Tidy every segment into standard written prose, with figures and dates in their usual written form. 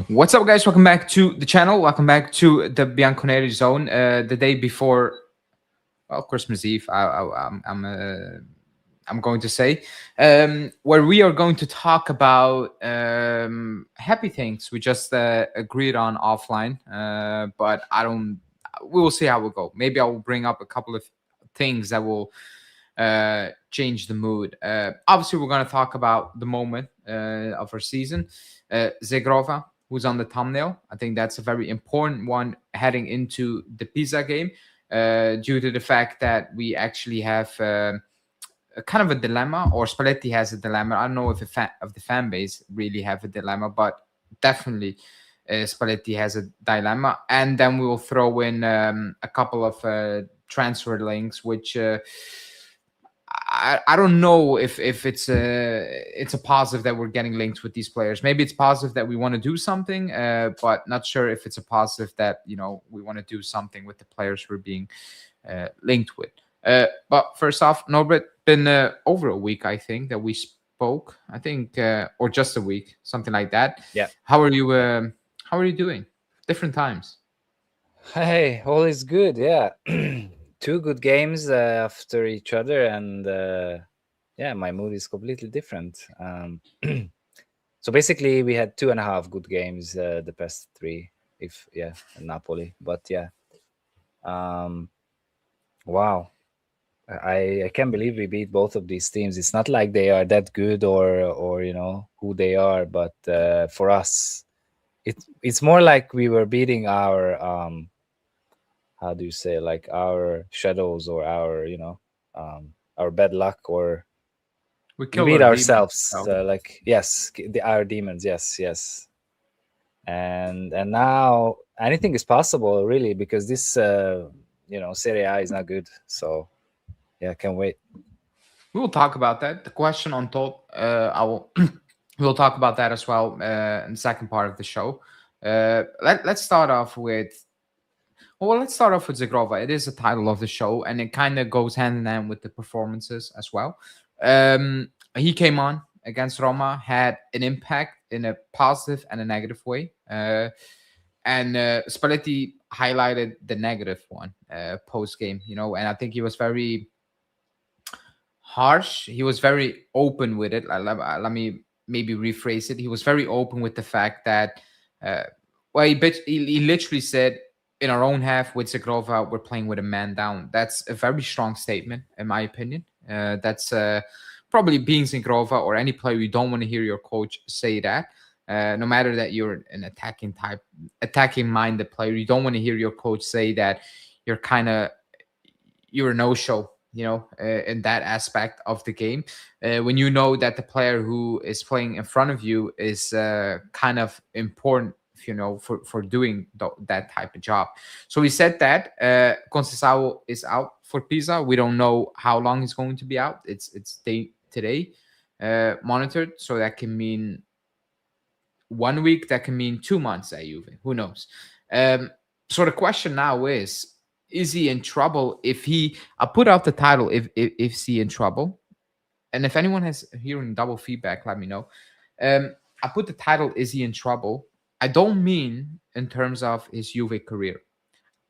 What's up, guys? Welcome back to the channel. Welcome back to the Bianconeri zone. The day before, well, Christmas Eve. I'm going to say, where we are going to talk about happy things we just agreed on offline. But I don't. We will see how we go. Maybe I will bring up a couple of things that will change the mood. Obviously, we're going to talk about the moment of our season. Zhegrova, who's on the thumbnail. I think that's a very important one heading into the Pisa game, due to the fact that we actually have a kind of a dilemma, or Spalletti has a dilemma. I don't know if the fan base really have a dilemma, but definitely Spalletti has a dilemma. And then we will throw in a couple of transfer links, which I don't know if it's a positive that we're getting linked with these players. Maybe it's positive that we want to do something, but not sure if it's a positive that we want to do something with the players we're being linked with. But first off, Norbert, been over a week, I think, that we spoke. I think, or just a week, something like that. Yeah. How are you? How are you doing? Different times. Hey, all is good. Yeah, two good games after each other, and yeah, my mood is completely different. So basically, we had 2.5 good games the past three, if in Napoli. But yeah, wow, I can't believe we beat both of these teams. It's not like they are that good or who they are, but for us, it's more like we were beating our how do you say, like our shadows or our bad luck, or We we killed beat our demons. ourselves. Like yes, our demons. Yes. And now anything is possible, really, because this Serie A is not good. So yeah, can't wait. We will talk about that. The question on top, I will. We'll talk about that as well in the second part of the show. Let's start off with. Well, let's start off with Zhegrova. It is the title of the show, and it kind of goes hand in hand with the performances as well. He came on against Roma, had an impact in a positive and a negative way. And Spalletti highlighted the negative one post game, and I think he was very harsh. He was very open with it. Let me maybe rephrase it. He was very open with the fact that, well, he literally said, in our own half with Zhegrova, we're playing with a man down. That's a very strong statement, in my opinion. That's probably being Zhegrova or any player, you don't want to hear your coach say that. No matter that you're an attacking minded player, you don't want to hear your coach say that you're a no-show, in that aspect of the game. When you know that the player who is playing in front of you is kind of important, for doing that type of job. So we said that Conceição is out for Pisa. We don't know how long he's going to be out. It's today monitored, so that can mean 1 week, that can mean 2 months at Juve. Who knows? So the question now is he in trouble? I put out the title, if he in trouble, and if anyone has hearing double feedback, let me know. I put the title, is he in trouble? I don't mean in terms of his Juve career.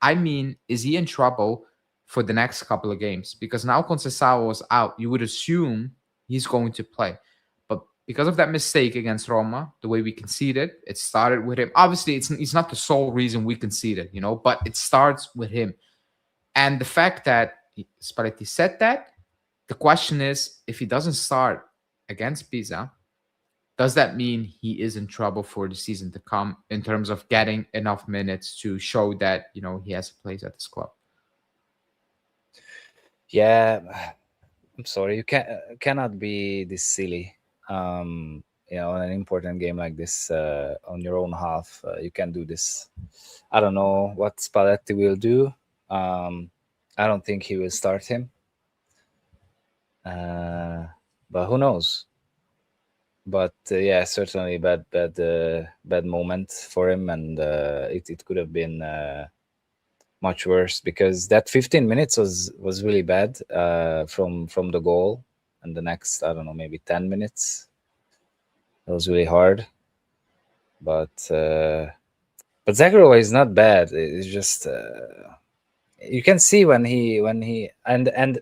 I mean, is he in trouble for the next couple of games? Because now Conceição was out, you would assume he's going to play. But because of that mistake against Roma, the way we conceded, it started with him. Obviously, it's not the sole reason we conceded, but it starts with him. And the fact that Spalletti said that, the question is, if he doesn't start against Pisa, does that mean he is in trouble for the season to come in terms of getting enough minutes to show that, he has a place at this club? Yeah, I'm sorry, you cannot be this silly. On an important game like this, on your own half, you can do this. I don't know what Spalletti will do. I don't think he will start him. But who knows? But yeah, certainly bad moment for him, and it could have been much worse, because that 15 minutes was really bad from the goal, and the next, I don't know, maybe 10 minutes, it was really hard. But Zagorova is not bad. It's just you can see when he and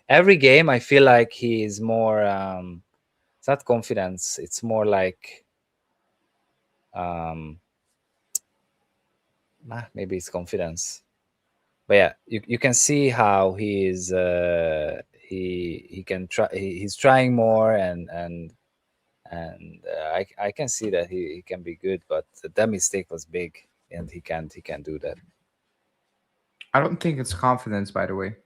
every game I feel like he is more. It's not confidence. It's more like um, maybe it's confidence. But yeah, you can see how he is. He can try. He's trying more and I can see that he can be good, but that mistake was big, and he can't do that. I don't think it's confidence, by the way,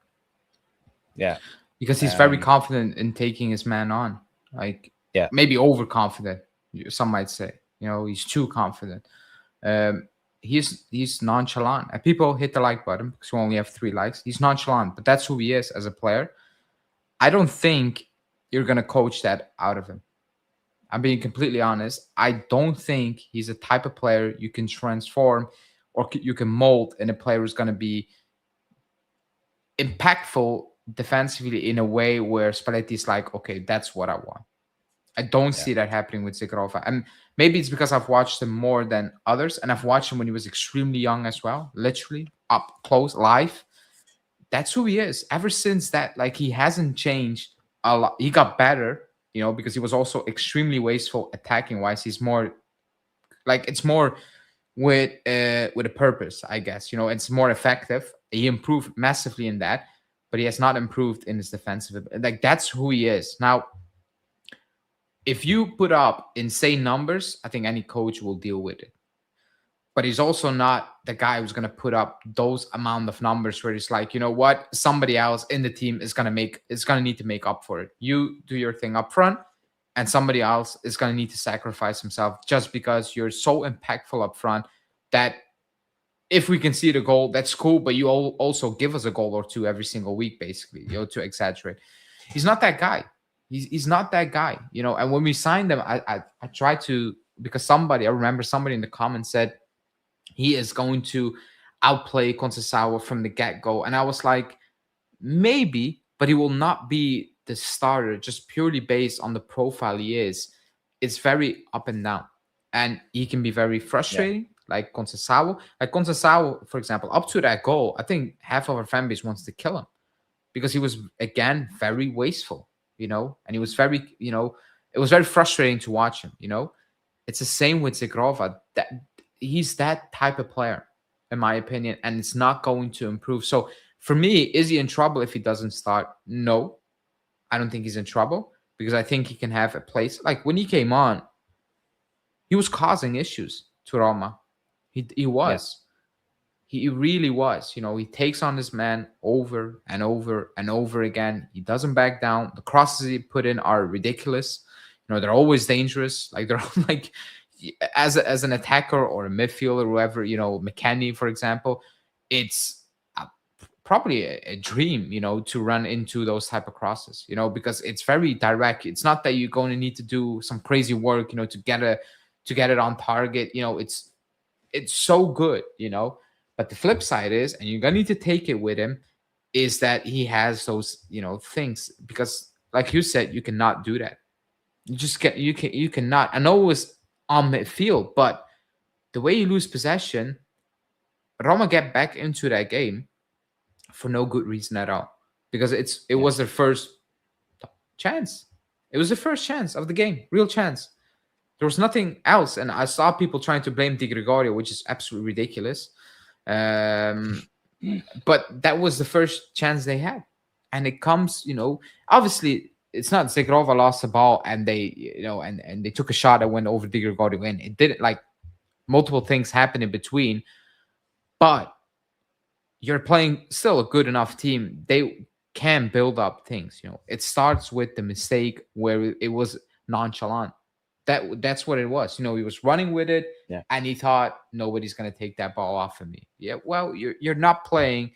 Yeah, because he's very um, confident in taking his man on. Like yeah, maybe overconfident, some might say. He's too confident. Um, he's nonchalant. And people hit the like button because we only have 3 likes. He's nonchalant, but that's who he is as a player. I don't think you're gonna coach that out of him. I'm being completely honest. I don't think he's a type of player you can transform or you can mold in a player who's gonna be impactful defensively in a way where Spalletti's like, okay, that's what I want. I don't yeah, see that happening with Zhegrova. And maybe it's because I've watched him more than others. And I've watched him when he was extremely young as well, literally up close, live. That's who he is. Ever since that, like he hasn't changed a lot. He got better, because he was also extremely wasteful attacking wise. He's more like it's more with a purpose, I guess. It's more effective. He improved massively in that, but he has not improved in his defensive. Like that's who he is. Now, if you put up insane numbers, I think any coach will deal with it. But he's also not the guy who's going to put up those amount of numbers where he's like, you know what, somebody else in the team is going to need to make up for it. You do your thing up front, and somebody else is going to need to sacrifice himself just because you're so impactful up front that if we can see the goal, that's cool. But you also give us a goal or two every single week, basically, to exaggerate. He's not that guy. He's not that guy, And when we signed him, I tried to, because I remember somebody in the comments said he is going to outplay Conceição from the get go, and I was like, maybe, but he will not be the starter just purely based on the profile he is. It's very up and down, and he can be very yeah, frustrating. Like Conceição, for example, up to that goal, I think half of our fan base wants to kill him because he was again very wasteful, and he was very, it was very frustrating to watch him. It's the same with Zhegrova. That he's that type of player, in my opinion, and it's not going to improve. So for me, is he in trouble if he doesn't start? No, I don't think he's in trouble because I think he can have a place. Like when he came on, he was causing issues to Roma. He yeah, was. He really was. He takes on this man over and over and over again. He doesn't back down. The crosses he put in are ridiculous. They're always dangerous. Like they're like as an attacker or a midfielder, whoever, McKennie, for example, it's probably a dream, to run into those type of crosses, because it's very direct. It's not that you're going to need to do some crazy work, to get it on target. It's so good, But the flip side is, and you're gonna need to take it with him, is that he has those, things because, like you said, you cannot do that. You cannot. I know it was on midfield, but the way you lose possession, Roma get back into that game for no good reason at all because it yeah, was their first chance. It was the first chance of the game, real chance. There was nothing else, and I saw people trying to blame Di Gregorio, which is absolutely ridiculous. Um, but that was the first chance they had, and it comes, obviously it's not Zegrova lost the ball and they, and they took a shot that went over Di Gregorio, and it didn't, like, multiple things happened in between, but you're playing still a good enough team. They can build up things. It starts with the mistake where it was nonchalant. That's what it was. He was running with it, yeah, and he thought nobody's gonna take that ball off of me. Yeah, well, you're not playing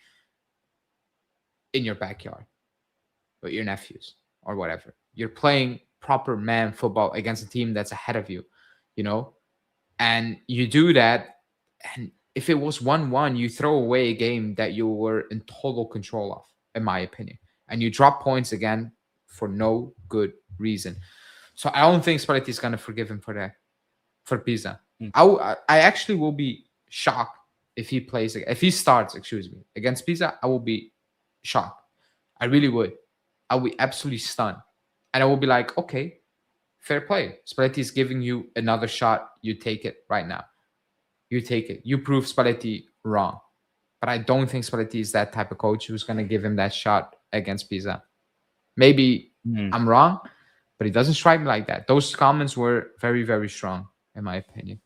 in your backyard with your nephews or whatever. You're playing proper man football against a team that's ahead of you, you know, and you do that. And if it was 1-1, you throw away a game that you were in total control of, in my opinion, and you drop points again for no good reason. So I don't think Spalletti is going to forgive him for that, for Pisa. I actually will be shocked if he starts, excuse me, against Pisa. I will be shocked. I really would. I will be absolutely stunned, and I will be like, okay, fair play. Spalletti is giving you another shot. You take it right now. You take it. You prove Spalletti wrong. But I don't think Spalletti is that type of coach who's going to give him that shot against Pisa. Maybe I'm wrong, but he doesn't strike me like that. Those comments were very, very strong, in my opinion.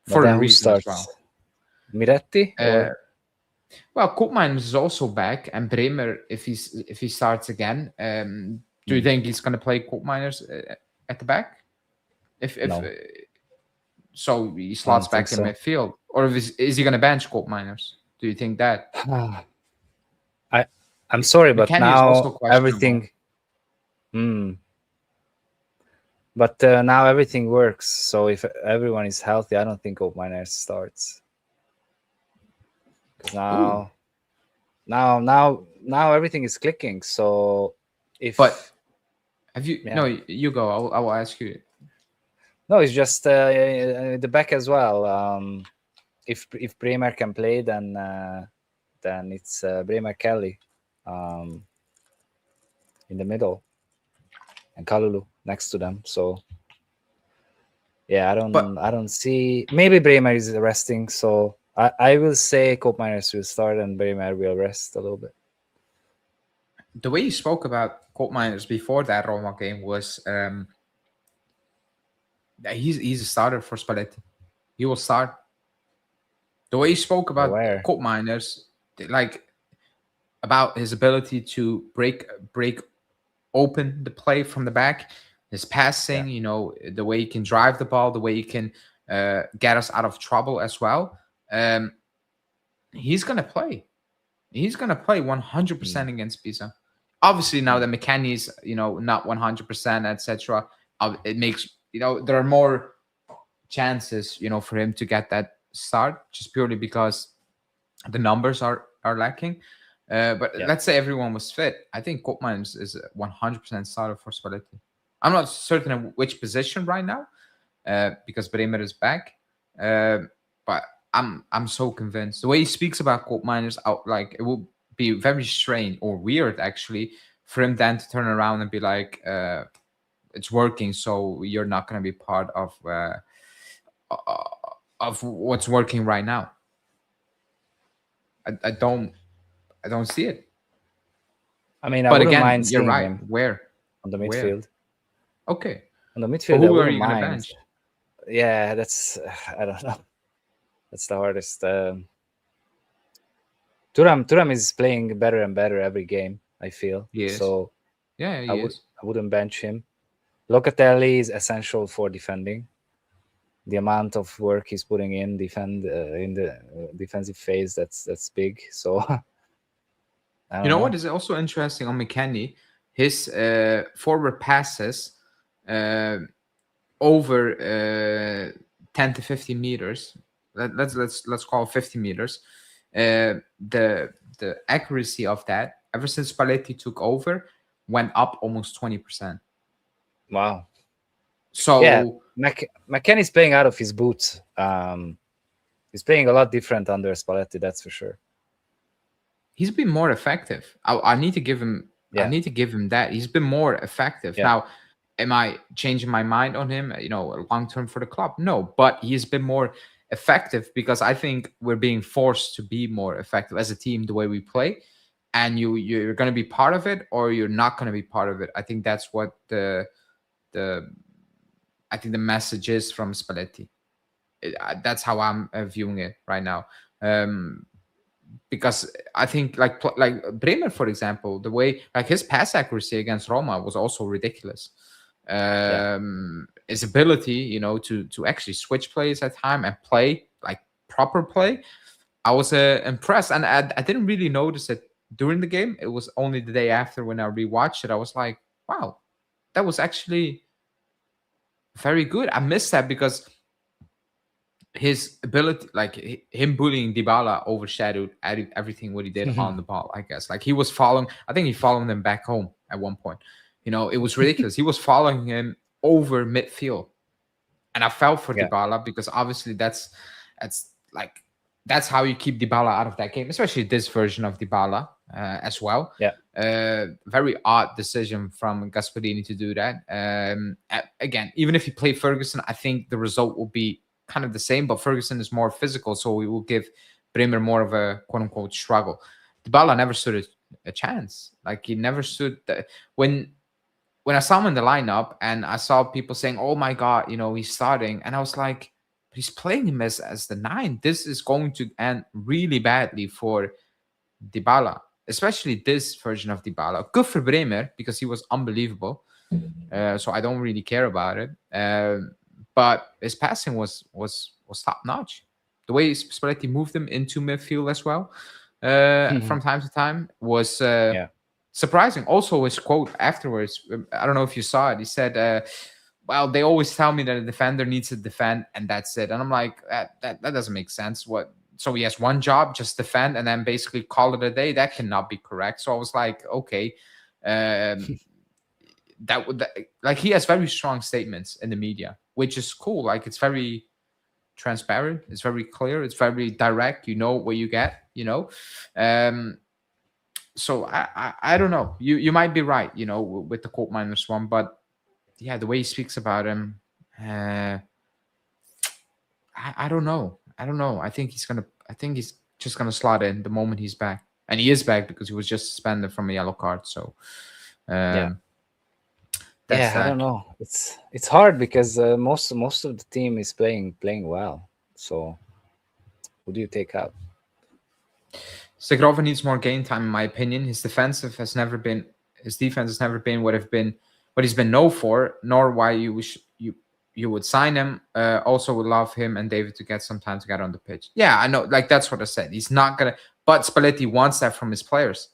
But For the then who reason as starts? well. Miretti or Well, Koopmeiners is also back, and Bremer, if he starts again, do you think he's going to play Koopmeiners at the back? If no? So he I slots don't think back in so. midfield, or is he going to bench Koopmeiners? Do you think that? I'm sorry, but McKennie is also now questionable. everything. But now everything works. So if everyone is healthy, I don't think Opminer starts. Because now everything is clicking. So if But have you? No, you go. I will ask you. No, it's just the back as well. If Bremer can play, then it's Bremer Kelly in the middle and Kalulu next to them. So yeah, I don't see. Maybe Bremer is resting, so I will say Koopmeiners will start and Bremer will rest a little bit. The way you spoke about Koopmeiners before that Roma game was he's a starter for Spalletti. He will start. The way you spoke about Koopmeiners, like about his ability to break open the play from the back, his passing, the way he can drive the ball, the way he can get us out of trouble as well. He's gonna play. He's gonna play 100% against Pisa. Obviously, now that McKennie is not 100%, etc. It makes there are more chances for him to get that start, just purely because the numbers are lacking. But let's say everyone was fit. I think Koopmeiners is 100% starter for Spalletti. I'm not certain of which position right now because Bremer is back. But I'm so convinced. The way he speaks about Koopmeiners, like it will be very strange or weird actually for him then to turn around and be like, it's working, so you're not going to be part of what's working right now. I don't see it. I mean, I wouldn't mind you're seeing right. him Where on the midfield? Okay, on the midfield, who are you going to bench? Yeah, that's I don't know. That's the hardest. Thuram is playing better and better every game, I feel. So yeah, I wouldn't bench him. Locatelli is essential for defending. The amount of work he's putting in the defensive phase, that's big. So you know what is also interesting on McKennie? His forward passes over 10 to 15 meters. Let's call it 50 meters. The accuracy of that ever since Spalletti took over went up almost 20%. Wow. So yeah, McKennie's playing out of his boots. He's playing a lot different under Spalletti, that's for sure. He's been more effective. I need to give him. Yeah. I need to give him that. He's been more effective. Now, am I changing my mind on him? Long term for the club? No, but he's been more effective because I think we're being forced to be more effective as a team the way we play, and you're going to be part of it or you're not going to be part of it. I think that's what the message is from Spalletti. That's how I'm viewing it right now. Because I think like Bremer, for example, the way like his pass accuracy against Roma was also ridiculous. His ability, to actually switch plays at time and play like proper play, I was impressed, and I didn't really notice it during the game. It was only the day after when I rewatched it. I was like, wow, that was actually very good. I missed that because his ability, like him bullying Dybala, overshadowed everything what he did on the ball. I guess like he was following. I think he followed him back home at one point. It was ridiculous. He was following him over midfield, And I felt for Yeah. Dybala because obviously that's like that's how you keep Dybala out of that game, especially this version of Dybala as well. Yeah. Very odd decision from Gasperini to do that. Again, even if you play Ferguson, I think the result will be kind of the same, but Ferguson is more physical, so we will give Bremer more of a quote unquote struggle. Dybala never stood a chance. Like he never stood when I saw him in the lineup and I saw people saying, "Oh my god, he's starting," and I was like, "He's playing him as the 9. This is going to end really badly for Dybala, especially this version of Dybala. Good for Bremer because he was unbelievable. So I don't really care about it. But his passing was top notch. The way Spalletti moved him into midfield as well, from time to time, was Yeah. surprising. Also, his quote afterwards, I don't know if you saw it. He said, "Well, they always tell me that a defender needs to defend, and that's it." And I'm like, that doesn't make sense. What? So he has one job, just defend, and then basically call it a day. That cannot be correct. So I was like, okay, like he has very strong statements in the media, which is cool. Like it's very transparent, it's very clear, it's very direct. You know what you get. Um, so I don't know. You might be right. With the quote -1, but yeah, the way he speaks about him, I don't know. I don't know. I think he's just gonna slot in the moment he's back, and he is back because he was just suspended from a yellow card. So, Yeah. that's I don't that. know. It's hard because most of the team is playing well. So who do you take out? Zhegrova needs more game time, in my opinion. His defense has never been what he's been known for, nor why you would sign him. Also, would love him and David to get some time to get on the pitch. Yeah, I know. Like that's what I said. He's not gonna. But Spalletti wants that from his players,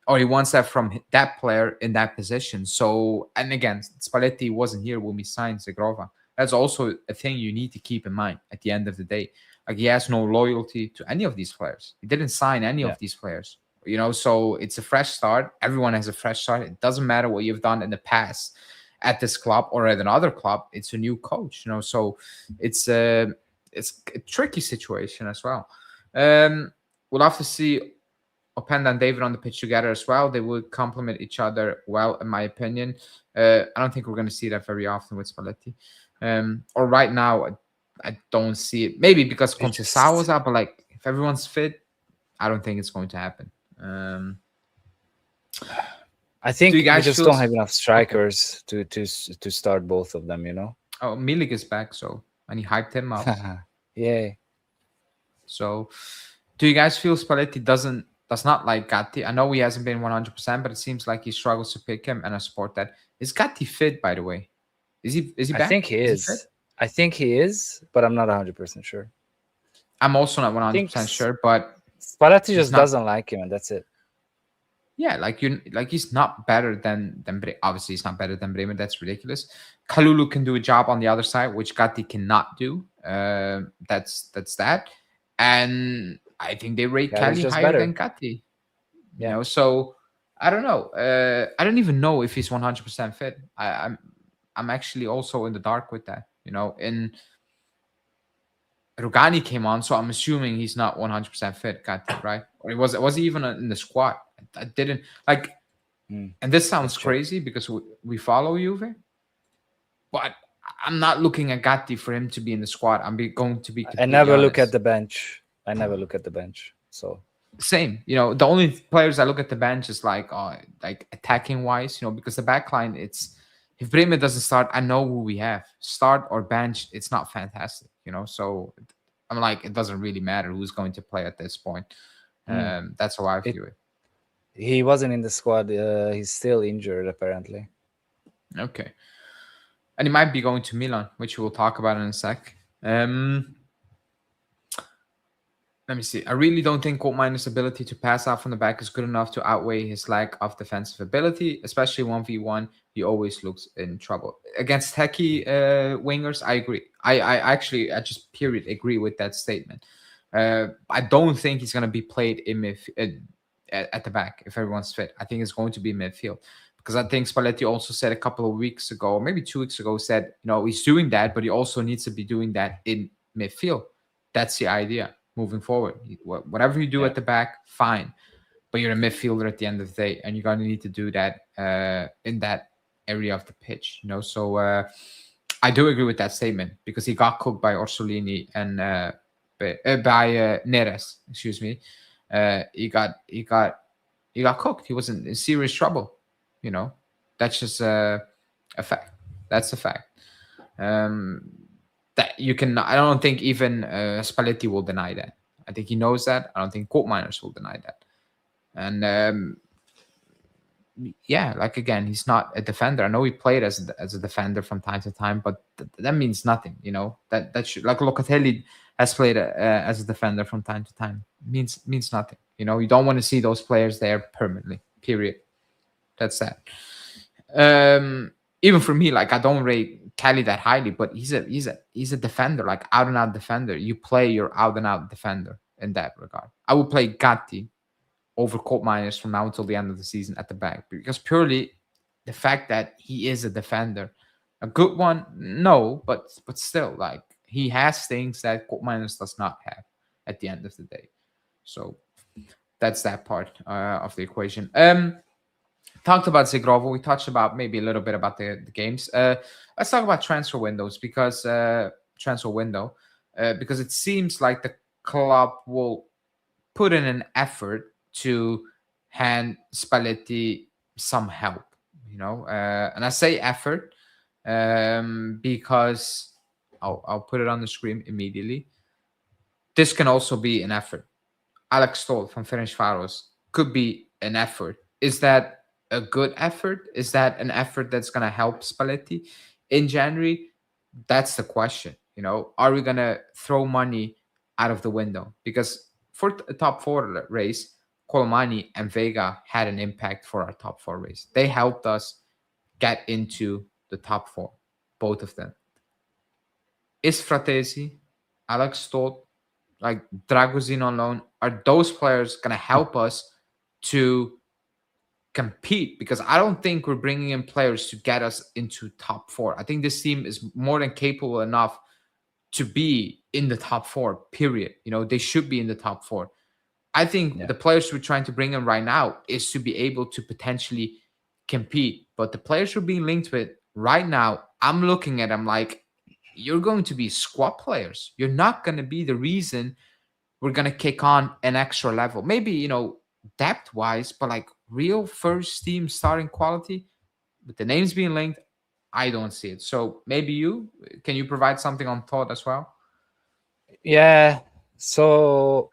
or he wants that from that player in that position. So, and again, Spalletti wasn't here when we signed Zhegrova. That's also a thing you need to keep in mind at the end of the day. Like he has no loyalty to any of these players. He didn't sign any Yeah. of these players. So it's a fresh start. Everyone has a fresh start. It doesn't matter what you've done in the past at this club or at another club. It's a new coach. So it's a tricky situation as well. We'll have to see Openda and David on the pitch together as well. They would complement each other well, in my opinion. I don't think we're going to see that very often with Spalletti. Or right now, I don't see it. Maybe because Conceição was out, but like if everyone's fit, I don't think it's going to happen. I think do you we guys just feel don't have enough strikers to start both of them. Oh, Milik is back, and he hyped him up. Yay. So, do you guys feel Spalletti does not like Gatti? I know he hasn't been 100%, but it seems like he struggles to pick him, and I support that. Is Gatti fit, by the way? Is he back? I think he is. I think he is, but I'm not 100% sure. I'm also not 100% sure, but Spalletti just doesn't like him, and that's it. Yeah, like he's not better than obviously he's not better than Bremer. That's ridiculous. Kalulu can do a job on the other side, which Gatti cannot do. That's that. And I think they rate Kelly higher than Gatti. Yeah. So I don't know. I don't even know if he's 100% fit. I'm actually also in the dark with that. And Rugani came on, so I'm assuming he's not 100% fit, Gatti, right? Or was he even in the squad? I didn't like, and this sounds crazy because we follow Juve, but I'm not looking at Gatti for him to be in the squad. I'm going to be. I never look at the bench. So same. The only players I look at the bench is like attacking wise. Because the back line, if Bremer doesn't start, I know who we have. Start or bench, it's not fantastic. So I'm like, it doesn't really matter who's going to play at this point. That's how I view it. He wasn't in the squad. He's still injured, apparently. Okay. And he might be going to Milan, which we'll talk about in a sec. Let me see. I really don't think Koopmeiners' ability to pass out from the back is good enough to outweigh his lack of defensive ability, especially 1v1. He always looks in trouble. Against techie wingers, I agree. I just period agree with that statement. I don't think he's going to be played at the back if everyone's fit. I think it's going to be midfield because I think Spalletti also said a couple of weeks ago, or maybe 2 weeks ago, said, he's doing that, but he also needs to be doing that in midfield. That's the idea moving forward. Whatever you do Yeah. at the back, fine, but you're a midfielder at the end of the day, and you're going to need to do that in that area of the pitch. So I do agree with that statement, because he got cooked by Orsolini and by Neres. Excuse me. He got cooked. He was in serious trouble. That's just a fact. That's a fact. That you can. I don't think even Spalletti will deny that. I think he knows that. I don't think Koopmeiners will deny that. And yeah, like again, he's not a defender. I know he played as a defender from time to time, but that means nothing. That should, like Locatelli has played as a defender from time to time. Means nothing. You don't want to see those players there permanently. Period. That's that. Even for me, like I don't rate Kelly that highly, but he's a defender, like out and out defender. You play your out and out defender in that regard. I would play Gatti over Koopmeiners from now until the end of the season at the back, because purely the fact that he is a defender, a good one, no, but still, like he has things that Koopmeiners does not have at the end of the day. So that's that part of the equation. Talked about Zhegrova. We touched about maybe a little bit about the games. Let's talk about transfer windows, because because it seems like the club will put in an effort to hand Spalletti some help. And I say effort because I'll put it on the screen immediately. This can also be an effort. Alex Stoll from Ferencváros could be an effort. Is that a good effort? Is that an effort that's going to help Spalletti in January? That's the question. Are we going to throw money out of the window? Because for the top four race, Colomani and Vega had an impact for our top four race. They helped us get into the top four, both of them. Is Fratesi, Alex Stoll, like Dragozin on loan, are those players going to help us to compete? Because I don't think we're bringing in players to get us into top four. I think this team is more than capable enough to be in the top four, period. They should be in the top four. I think the players we're trying to bring in right now is to be able to potentially compete. But the players we're being linked with right now, I'm looking at them like, you're going to be squad players. You're not going to be the reason we're going to kick on an extra level. Maybe, depth-wise, but like real first team starting quality, with the names being linked, I don't see it. So maybe can you provide something on thought as well? Yeah. So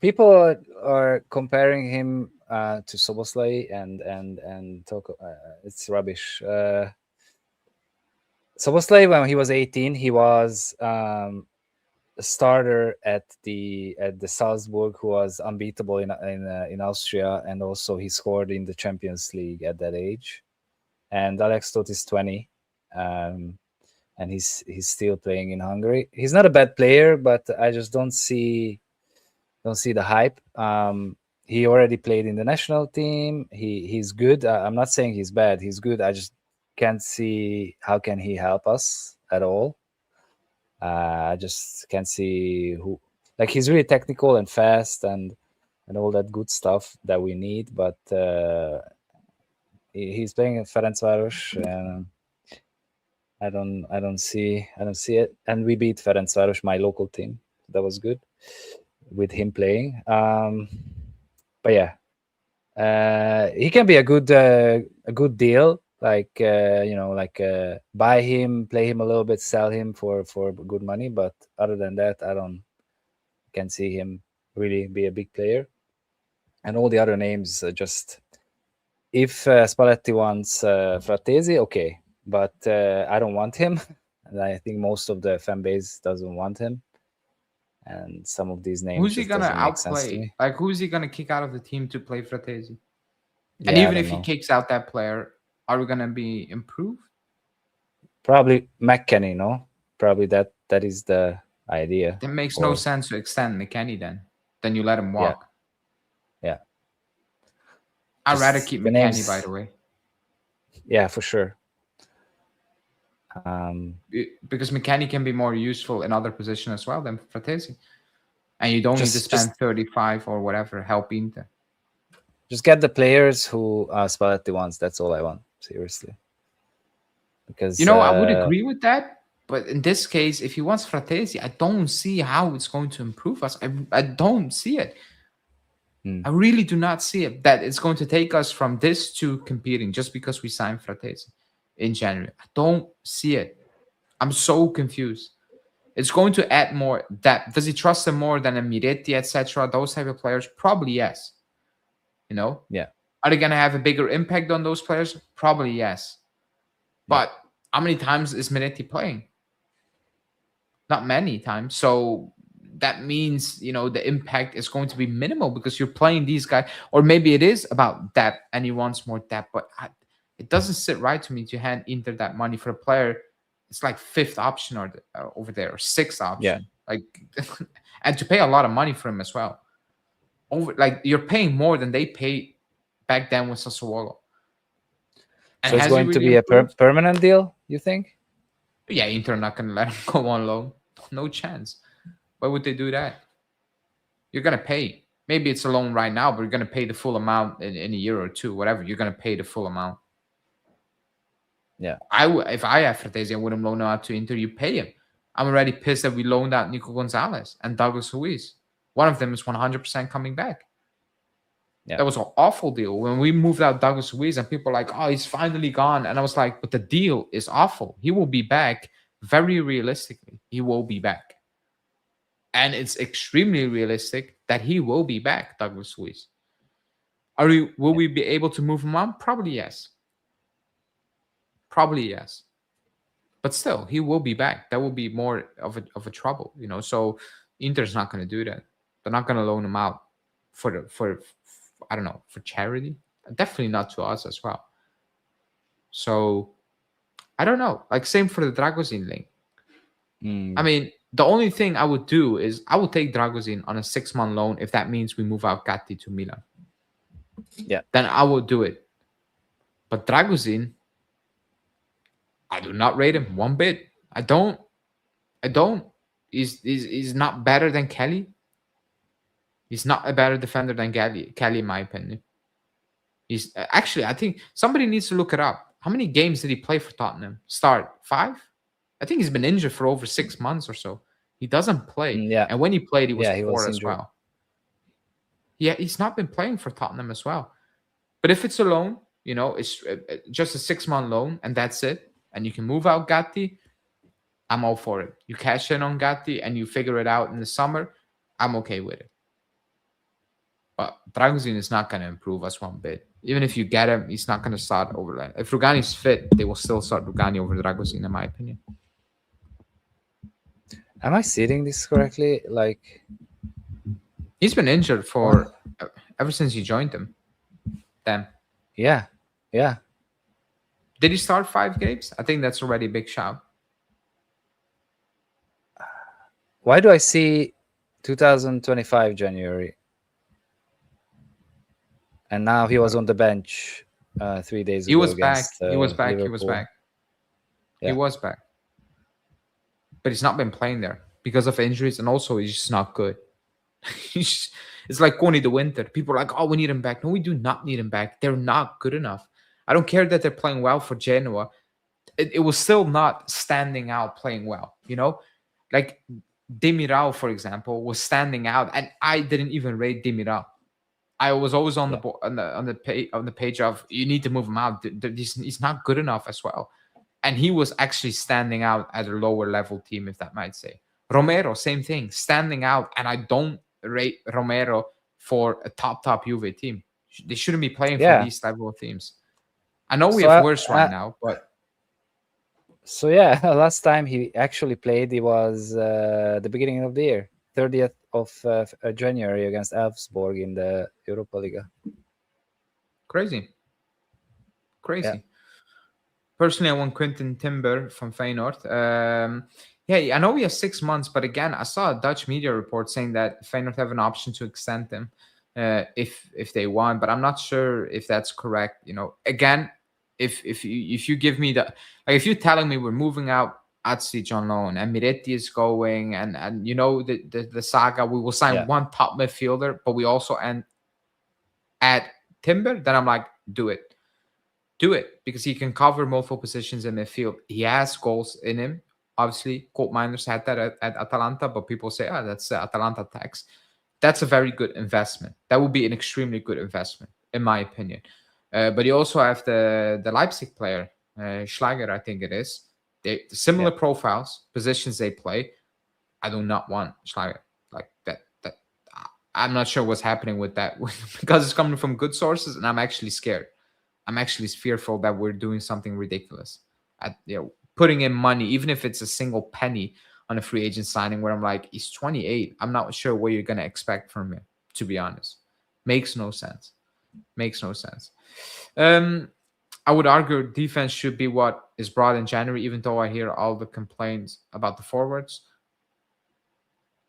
people are comparing him to Szoboszlai and talk. It's rubbish. Szoboszlai, when he was 18, he was a starter at the Salzburg, who was unbeatable in Austria, and also he scored in the Champions League at that age. And Alex Toth is 20, and he's still playing in Hungary. He's not a bad player, but I just don't see the hype. He already played in the national team. He's good. I'm not saying he's bad. He's good. I just can't see how can he help us at all. I just can't see who. Like, he's really technical and fast and all that good stuff that we need, but he's playing in Ferencváros, and I don't see it. And we beat Ferencváros, my local team. That was good with him playing. But yeah, he can be a good deal. Like buy him, play him a little bit, sell him for good money. But other than that, I can see him really be a big player. And all the other names, just if Spalletti wants Fratesi, okay, but I don't want him, and I think most of the fan base doesn't want him. And some of these names, who's he gonna outplay? Like, who's he gonna kick out of the team to play Fratesi? And even if he kicks out that player, are we gonna be improved? Probably McKennie, no? Probably that is the idea. That makes no sense to extend McKennie then. Then you let him walk. Yeah. I'd rather just keep the McKennie, by names. the way. Yeah, for sure. Because McKennie can be more useful in other positions as well than Fratesi. And you don't need to Just spend 35 or whatever help Inter. just get the players who Spalletti wants. That's all I want, seriously. Because I would agree with that. But in this case, if he wants Fratesi, I don't see how it's going to improve us. I don't see it. I really do not see it. That it's going to take us from this to competing just because we signed Fratesi in January. I don't see it. I'm so confused. It's going to add more depth. Does he trust him more than a Miretti, etc.? Those type of players? Probably yes. yeah, Are they going to have a bigger impact on those players? Probably yes. But how many times is Miretti playing? Not many times. So that means, the impact is going to be minimal because you're playing these guys. Or maybe it is about depth and he wants more depth. But it doesn't sit right to me to hand Inter that money for a player. It's like fifth option over there, or sixth option. Like, and to pay a lot of money for him as well. You're paying more than they paid back then with Sassuolo. And so it's has he going to really be a improved? permanent deal, you think? Yeah, Inter not going to let him go on loan. No chance. Why would they do that? You're going to pay. Maybe it's a loan right now, but you're going to pay the full amount in a year or two, whatever. You're going to pay the full amount. Yeah. If I have Fratesi, I wouldn't loan him out to Inter. You pay him. I'm already pissed that we loaned out Nico Gonzalez and Douglas Luiz. One of them is 100% coming back. Yeah. That was an awful deal. When we moved out Douglas Luiz and people were like, oh, he's finally gone. And I was like, but the deal is awful. He will be back. Very realistically, he will be back. And it's extremely realistic that he will be back, Douglas Luiz. Will we be able to move him on? Probably yes. Probably yes. But still, he will be back. That will be more of a trouble, So Inter's not going to do that. They're not going to loan him out for I don't know, for charity. Definitely not to us as well. So I don't know. Like, same for the Dragozin link. I mean, the only thing I would do is I would take Dragozin on a 6-month loan if that means we move out Gatti to Milan. Yeah. Then I would do it. But Dragozin, I do not rate him one bit. I don't. He's not better than Kelly. He's not a better defender than Kelly, in my opinion. He's actually, I think somebody needs to look it up. How many games did he play for Tottenham? Start 5? I think he's been injured for over 6 months or so. He doesn't play. Yeah. And when he played, he was poor as injured. well. Yeah, he's not been playing for Tottenham as well. But if it's a loan, it's just a 6-month loan and that's it. And you can move out Gatti, I'm all for it. You cash in on Gatti and you figure it out in the summer, I'm okay with it. But Dragozin is not going to improve us one bit. Even if you get him, he's not going to start over that. If Rugani's fit, they will still start Rugani over Dragozin, in my opinion. Am I seeing this correctly? Like, he's been injured for ever since you joined him. Damn. Yeah. Did he start 5 games? I think that's already a big shout. Why do I see 2025 January? And now he was on the bench 3 days ago. He was against, back. He was back. Liverpool. He was back. Yeah. He was back. But he's not been playing there because of injuries, and also he's just not good. It's like Coney the Winter. People are like, oh, we need him back. No, we do not need him back. They're not good enough. I don't care that they're playing well for Genoa. It was still not standing out playing well, Like Demiral, for example, was standing out, and I didn't even rate Demiral. I was always on the page of you need to move him out. He's not good enough as well, and he was actually standing out at a lower level team, if that might say. Romero, same thing, standing out, and I don't rate Romero for a top Juve team. They shouldn't be playing for these type of teams. I know we have worse right now, but. So yeah, last time he actually played, it was the beginning of the year, 30th of January against Elfsborg in the Europa League. Crazy. Yeah. Personally, I want Quentin Timber from Feyenoord. I know we have 6 months, but again, I saw a Dutch media report saying that Feyenoord have an option to extend him. if they want, but I'm not sure if that's correct. Again, if you give me if you're telling me we're moving out Atsic on loan and Miretti is going, and the saga, we will sign Yeah. one top midfielder, but we also add Timber, then I'm like, do it. Do it, because he can cover multiple positions in midfield. He has goals in him. Obviously, Colt Miners had that at Atalanta, but people say, that's Atalanta tax. That's a very good investment. That would be an extremely good investment, in my opinion. But you also have the Leipzig player, Schlager, I think it is. They similar profiles, positions they play. I do not want Schlager like that. I'm not sure what's happening with that because it's coming from good sources, and I'm actually scared. I'm actually fearful that we're doing something ridiculous. Putting in money, even if it's a single penny on a free agent signing, where I'm like, he's 28. I'm not sure what you're gonna expect from him. To be honest, makes no sense. Makes no sense. I would argue defense should be what is brought in January, even though I hear all the complaints about the forwards.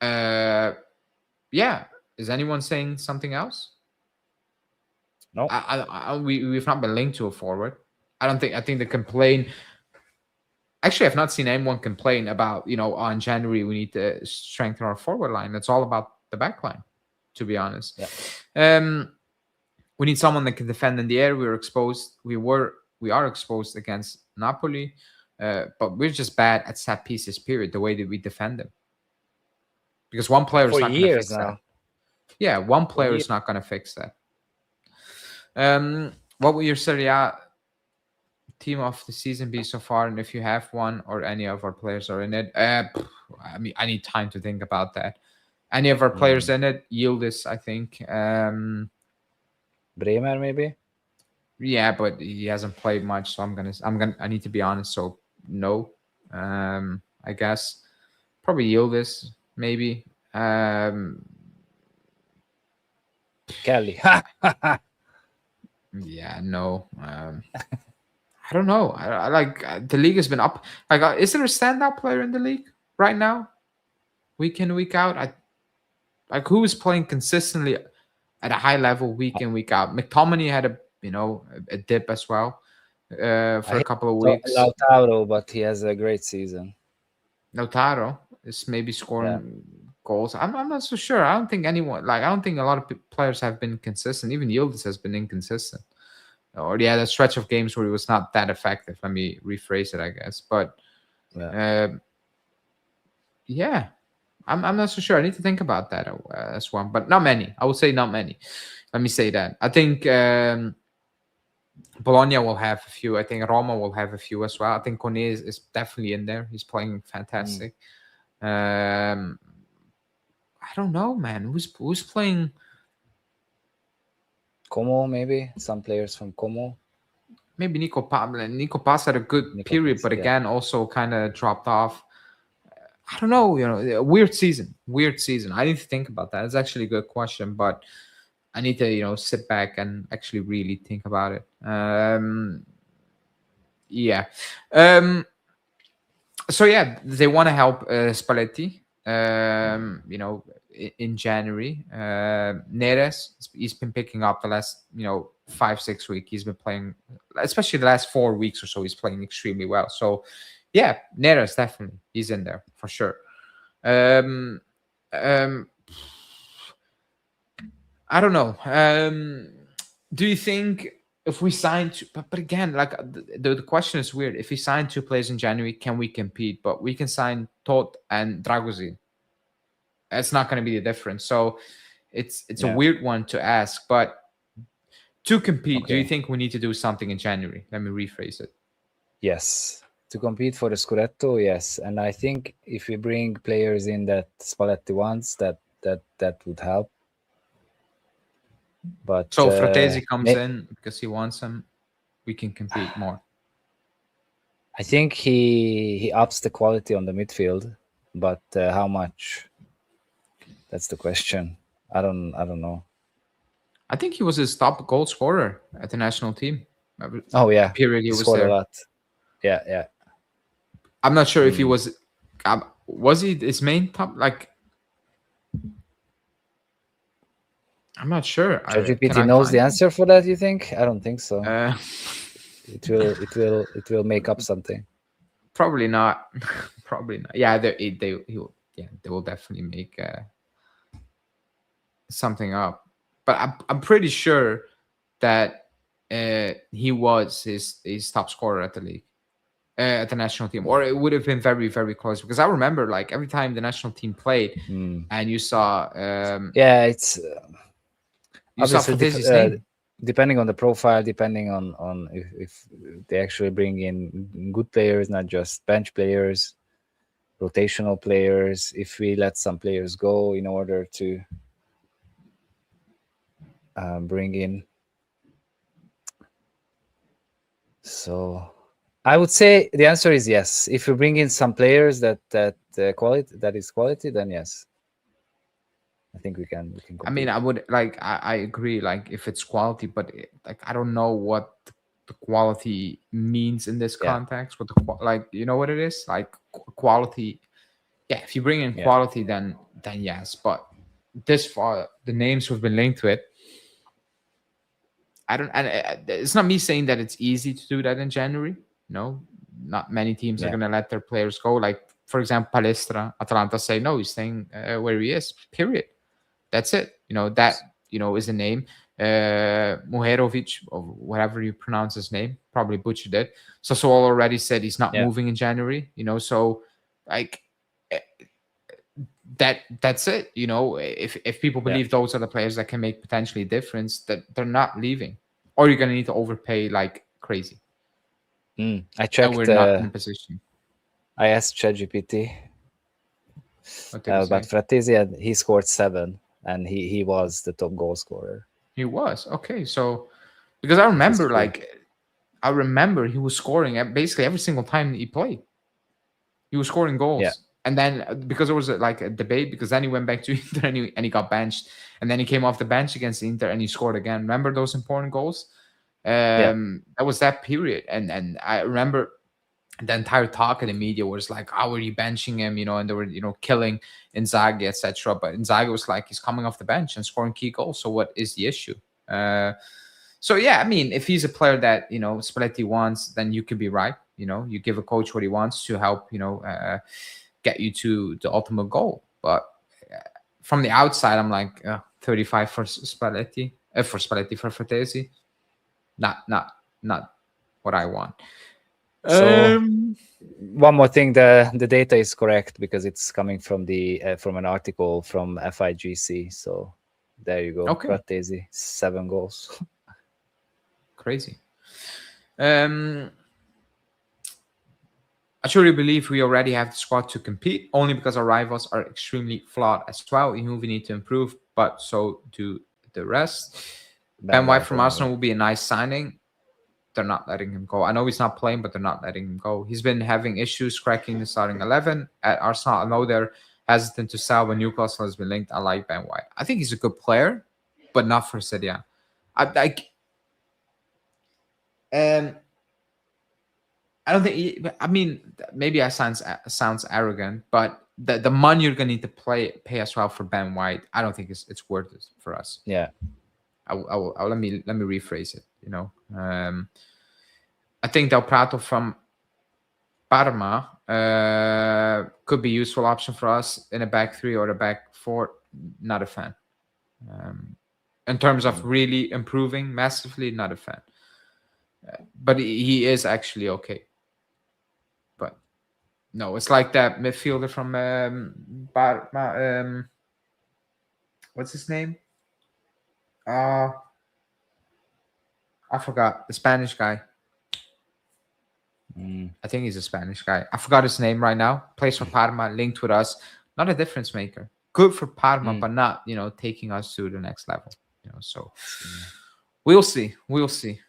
Yeah. Is anyone saying something else? No. We've not been linked to a forward. I think the complaint. Actually, I've not seen anyone complain about, on January we need to strengthen our forward line. It's all about the back line, to be honest. Yeah. We need someone that can defend in the air. We are exposed against Napoli, but we're just bad at set pieces. Period. The way that we defend them, because one player is For not going to years fix now. that. Yeah, one player is not going to fix that. What will your Serie A team of the season be so far? And if you have one or any of our players are in it, I mean, I need time to think about that. Any of our players in it? Yildiz, I think. Bremer, maybe. Yeah, but he hasn't played much, so I need to be honest. So no, I guess probably Yildiz, maybe. Kelly. Yeah, no. I don't know. I like the league has been up. Like, is there a standout player in the league right now, week in, week out? Like, who is playing consistently at a high level week in, week out? McTominay had a dip as well for a couple of weeks. Lautaro, but he has a great season. Lautaro is maybe scoring goals. I'm not so sure. I don't think a lot of players have been consistent. Even Yildiz has been inconsistent. Or he had a stretch of games where he was not that effective. Let me rephrase it, I guess. But yeah, I'm not so sure. I need to think about that as well. But not many. I would say not many. Let me say that. I think Bologna will have a few. I think Roma will have a few as well. I think Kone is definitely in there. He's playing fantastic. I don't know, man. Who's playing? Como, maybe some players from Como. Maybe Nico Pass had a good period, but again, also kind of dropped off. I don't know. Weird season. I need to think about that. It's actually a good question, but I need to sit back and actually really think about it. Yeah. So yeah, they want to help Spalletti. In January, Neres, he's been picking up the last 5-6 weeks. He's been playing, especially the last 4 weeks or so. He's playing extremely well. So yeah, Neres definitely he's in there for sure. I don't know. Do you think if we sign but again, like the question is weird. If we sign 2 players in January, can we compete? But we can sign Todd and Dragozin. That's not going to be the difference. So it's a weird one to ask. But to compete, do you think we need to do something in January? Let me rephrase it. Yes. To compete for the Scudetto, yes. And I think if we bring players in that Spalletti wants, that would help. But so Fratesi comes in because he wants them, we can compete more. I think he ups the quality on the midfield, but how much? That's the question. I don't know. I think he was his top goal scorer at the national team. Oh yeah, period. He was scored there a lot. Yeah. I'm not sure if he was. Was he his main top? Like, I'm not sure. Can ChatGPT I knows the find answer for that. You think? I don't think so. it? It will make up something. Probably not. Probably not. Yeah, they will definitely make something up. But I'm pretty sure that he was his top scorer at the league, at the national team, or it would have been very very close because I remember like every time the national team played, and Yeah, it's you saw obviously Fratese's name. depending on the profile, depending on if they actually bring in good players, not just bench players, rotational players. If we let some players go in order to bring in, so I would say the answer is yes. If you bring in some players that is quality, then yes, I think we can I mean, compete. I would like I agree like if it's quality, but like I don't know what the quality means in this Yeah, context. What the like you know what it is like quality. Yeah, if you bring in yeah, quality, then yes. But this far, the names who've been linked to it, I don't. And it's not me saying that it's easy to do that in January. No, not many teams are yeah, going to let their players go. Like for example, Palestra, Atalanta say no, he's staying where he is. Period. That's it. That is a name. Muherovic, or whatever you pronounce his name, probably butchered it. Sassuolo already said he's not yeah, moving in January. So like eh, that's it. If people yeah. believe those are the players that can make potentially a difference, that they're not leaving, or you're gonna need to overpay like crazy, I and we're checked. not in a position. I asked ChatGPT What did he about say? Fratesi, and he scored 7, and he was the top goal scorer. He was okay. So because I If it's remember true. he was scoring at basically every single time he played. He was scoring Yeah, goals. And then because there was like a debate, because then he went back to Inter and he got benched. And then he came off the bench against Inter and he scored again. Remember those important goals? yeah, That was that period. And I remember the entire talk in the media was like, how are you benching him? And they were, killing Inzaghi, etc. But Inzaghi was like, he's coming off the bench and scoring key goals. So what is the issue? So yeah, I mean, if he's a player that Spalletti wants, then you could be right. You give a coach what he wants to help get you to the ultimate goal. But from the outside, I'm like 35 for Spalletti, for Fratesi, not what I want. so one more thing, the data is correct because it's coming from from an article from FIGC. So there you go. Okay, Fratesi, 7 goals. crazy. I truly believe we already have the squad to compete, only because our rivals are extremely flawed as well. We need to improve, but so do the rest. Ben White from Arsenal will be a nice signing. They're not letting him go. I know he's not playing, but they're not letting him go. He's been having issues cracking the starting 11 at Arsenal. I know they're hesitant to sell, but Newcastle has been linked. I like Ben White. I think he's a good player, but not for City. I don't think. I mean, maybe I sounds arrogant, but the money you're gonna need to pay as well for Ben White, I don't think it's worth it for us. Yeah, Let me rephrase it. I think Del Prato from Parma could be a useful option for us in a back 3 or a back 4. Not a fan. In terms of really improving massively, not a fan. But he is actually okay. But no, it's like that midfielder from what's his name? I forgot, the Spanish guy. I think he's a Spanish guy. I forgot his name right now. Plays for Parma, linked with us. Not a difference maker. Good for Parma, but not taking us to the next level. So we'll see. We'll see.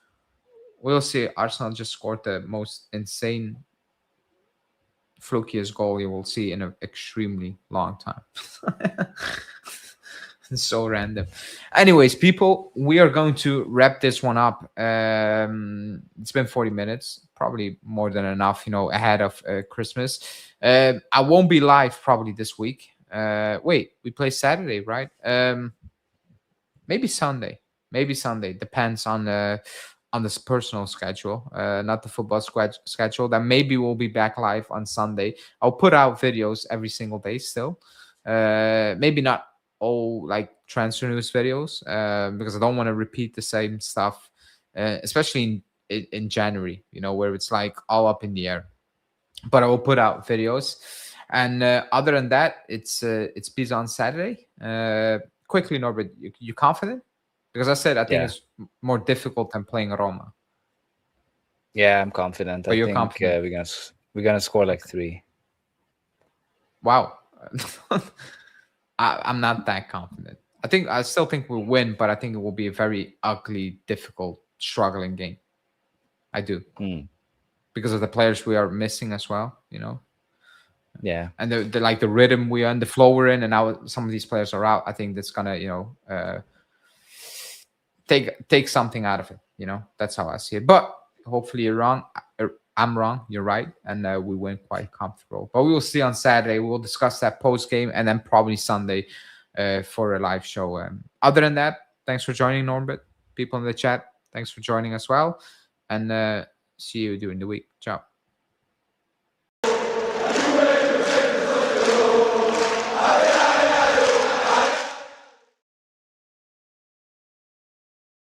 Arsenal just scored the most insane, flukiest goal you will see in an extremely long time. So random. Anyways, people, we are going to wrap this one up. It's been 40 minutes, probably more than enough, ahead of Christmas. I won't be live probably this week. Wait, we play Saturday, right? maybe Sunday. Maybe Sunday. Depends on this personal schedule, not the football schedule. That maybe we'll be back live on Sunday. I'll put out videos every single day still. Maybe not all like transfer news videos, because I don't want to repeat the same stuff, especially in January, where it's like all up in the air. But I will put out videos. And other than that, it's Pisa on Saturday. Quickly, Norbert, you confident? Because I said I think Yeah. it's more difficult than playing Roma. Yeah, I'm confident. But I you're think confident. we're gonna score like 3. Wow. I'm not that confident. I still think we'll win, but I think it will be a very ugly, difficult, struggling game. I do. Hmm. Because of the players we are missing as well, Yeah. and the like the rhythm we are in, the flow we're in, and now some of these players are out. I think that's gonna, take something out of it. That's how I see it. But hopefully you're wrong. I'm wrong. You're right, and we win quite comfortable. But we will see on Saturday. We will discuss that post game, and then probably Sunday for a live show. Other than that, thanks for joining, Norbert. People in the chat, thanks for joining as well, and see you during the week. Ciao.